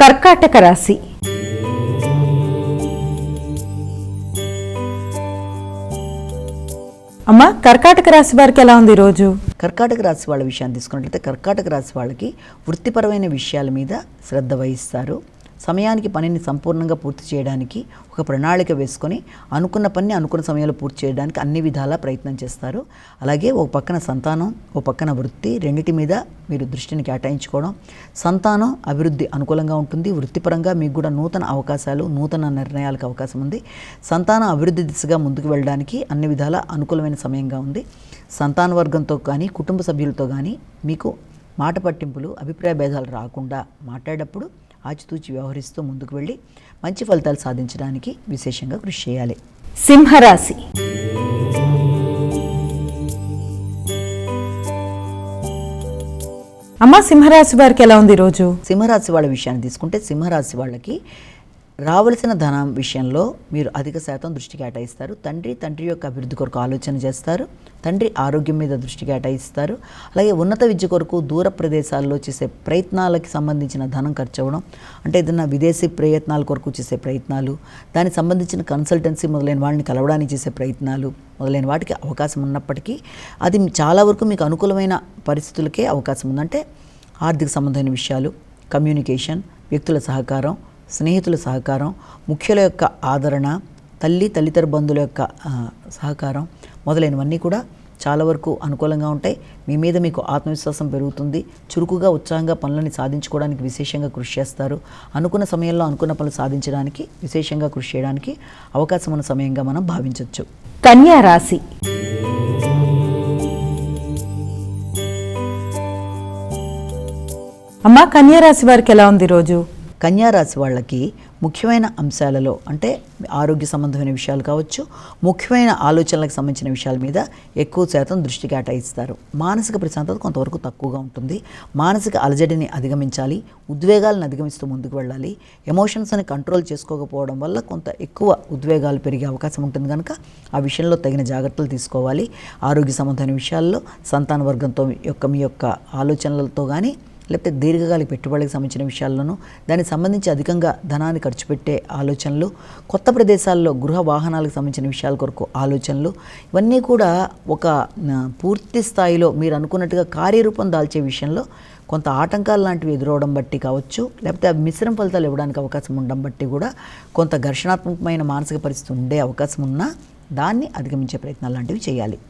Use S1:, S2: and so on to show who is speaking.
S1: కర్కాటక రాశి. అమ్మ, కర్కాటక రాశి వారికి ఎలా ఉంది ఈరోజు?
S2: కర్కాటక రాశి వాళ్ళ విషయాన్ని తీసుకున్నట్లయితే కర్కాటక రాశి వాళ్ళకి వృత్తిపరమైన విషయాల మీద శ్రద్ధ వహిస్తారు. సమయానికి పనిని సంపూర్ణంగా పూర్తి చేయడానికి ఒక ప్రణాళిక వేసుకొని అనుకున్న పని అనుకున్న సమయంలో పూర్తి చేయడానికి అన్ని విధాలా ప్రయత్నం చేస్తారు. అలాగే ఒక పక్కన సంతానం, ఒక పక్కన వృత్తి, రెండింటి మీద మీరు దృష్టిని కేటాయించుకోవడం. సంతానం అభివృద్ధి అనుకూలంగా ఉంటుంది. వృత్తిపరంగా మీకు కూడా నూతన అవకాశాలు, నూతన నిర్ణయాలకు అవకాశం ఉంది. సంతానం అభివృద్ధి దిశగా ముందుకు వెళ్ళడానికి అన్ని విధాల అనుకూలమైన సమయంగా ఉంది. సంతాన వర్గంతో కానీ కుటుంబ సభ్యులతో కానీ మీకు మాట పట్టింపులు, అభిప్రాయ భేదాలు రాకుండా మాట్లాడేటప్పుడు ఆచితూచి వ్యవహరిస్తూ ముందుకు వెళ్ళి మంచి ఫలితాలు సాధించడానికి విశేషంగా కృషి చేయాలి.
S1: సింహరాశి. అమ్మ, సింహరాశి వారికి ఎలా ఉంది ఈరోజు?
S2: సింహరాశి వాళ్ళ విషయాన్ని తీసుకుంటే సింహరాశి వాళ్ళకి రావలసిన ధనం విషయంలో మీరు అధిక శాతం దృష్టి కేటాయిస్తారు. తండ్రి యొక్క అభివృద్ధి కొరకు ఆలోచన చేస్తారు. తండ్రి ఆరోగ్యం మీద దృష్టి కేటాయిస్తారు. అలాగే ఉన్నత విద్య కొరకు దూర ప్రదేశాల్లో చేసే ప్రయత్నాలకి సంబంధించిన ధనం ఖర్చు అవ్వడం, అంటే ఏదైనా విదేశీ ప్రయత్నాల కొరకు చేసే ప్రయత్నాలు, దానికి సంబంధించిన కన్సల్టెన్సీ మొదలైన వాళ్ళని కలవడానికి చేసే ప్రయత్నాలు మొదలైన వాటికి అవకాశం ఉన్నప్పటికీ అది చాలా వరకు మీకు అనుకూలమైన పరిస్థితులకే అవకాశం ఉందంటే ఆర్థిక సంబంధమైన విషయాలు, కమ్యూనికేషన్, వ్యక్తుల సహకారం, స్నేహితుల సహకారం, ముఖ్యుల యొక్క ఆదరణ, తల్లిదండ్రుల బంధువుల యొక్క సహకారం మొదలైనవన్నీ కూడా చాలా వరకు అనుకూలంగా ఉంటాయి. మీ మీద మీకు ఆత్మవిశ్వాసం పెరుగుతుంది. చురుకుగా ఉత్సాహంగా పనులని సాధించుకోవడానికి విశేషంగా కృషి చేస్తారు. అనుకున్న సమయంలో అనుకున్న పనులు సాధించడానికి విశేషంగా కృషి చేయడానికి అవకాశం ఉన్న సమయంగా మనం భావించవచ్చు.
S1: కన్యా రాశి. అమ్మ, కన్యా రాశి వారికి ఎలా ఉంది ఈరోజు?
S2: కన్యారాశి వాళ్ళకి ముఖ్యమైన అంశాలలో, అంటే ఆరోగ్య సంబంధమైన విషయాలు కావచ్చు, ముఖ్యమైన ఆలోచనలకు సంబంధించిన విషయాల మీద ఎక్కువ శాతం దృష్టి కేటాయిస్తారు. మానసిక ప్రశాంతత కొంతవరకు తక్కువగా ఉంటుంది. మానసిక అలజడిని అధిగమించాలి. ఉద్వేగాలను అధిగమిస్తూ ముందుకు వెళ్ళాలి. ఎమోషన్స్ని కంట్రోల్ చేసుకోకపోవడం వల్ల కొంత ఎక్కువ ఉద్వేగాలు పెరిగే అవకాశం ఉంటుంది కనుక ఆ విషయంలో తగిన జాగ్రత్తలు తీసుకోవాలి. ఆరోగ్య సంబంధమైన విషయాల్లో సంతాన వర్గంతో మీ యొక్క ఆలోచనలతో కానీ, లేకపోతే దీర్ఘకాలిక పెట్టుబడికి సంబంధించిన విషయాల్లోనూ, దానికి సంబంధించి అధికంగా ధనాన్ని ఖర్చు పెట్టే ఆలోచనలు, కొత్త ప్రదేశాల్లో గృహ వాహనాలకు సంబంధించిన విషయాల కొరకు ఆలోచనలు, ఇవన్నీ కూడా ఒక పూర్తి స్థాయిలో మీరు అనుకున్నట్టుగా కార్యరూపం దాల్చే విషయంలో కొంత ఆటంకాలు లాంటివి ఎదురవడం బట్టి కావచ్చు, లేకపోతే మిశ్రమ ఫలితాలు ఇవ్వడానికి అవకాశం ఉండడం బట్టి కూడా కొంత ఘర్షణాత్మకమైన మానసిక పరిస్థితి ఉండే అవకాశం ఉన్నా దాన్ని అధిగమించే ప్రయత్నాలు లాంటివి చేయాలి.